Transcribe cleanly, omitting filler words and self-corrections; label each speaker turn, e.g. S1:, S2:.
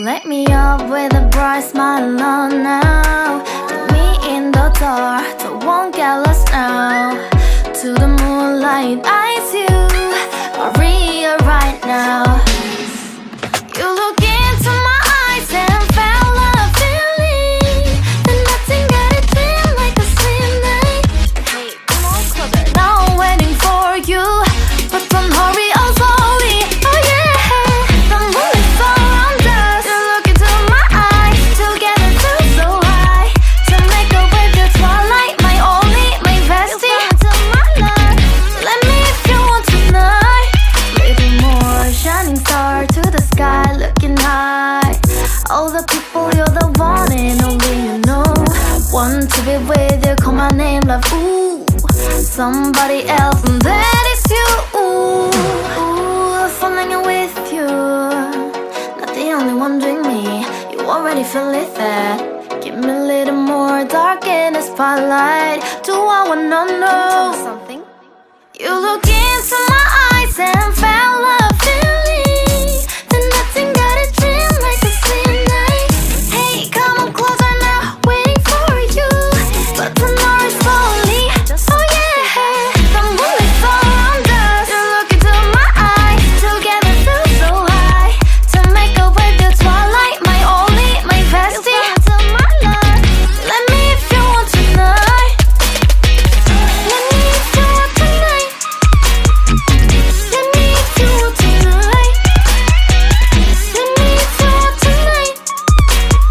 S1: Light me up with a bright smile on now. Put me in the dark, so won't get lost now. To the moonlight, eyes you, Maria right now. You look into my eyes and felt a feeling that nothing got it feel like a slim night. Hey, come on closer. Now I'm waiting for you, but don't hurry, oh slowly. Oh yeah, the moon is around us. You look into my eyes, together feel so high. To make a way the twilight, my only, my bestie. You come into my life, let me if you want tonight. Little more shining star to the sky, looking high. All the people, you're the one and only you know. Want to be with you, call my name, love, ooh. Somebody else, and that is you, ooh. Falling with you, not the only one doing me. You already feel it there. Give me a little more dark in the spotlight. Do I wanna know something? You look into my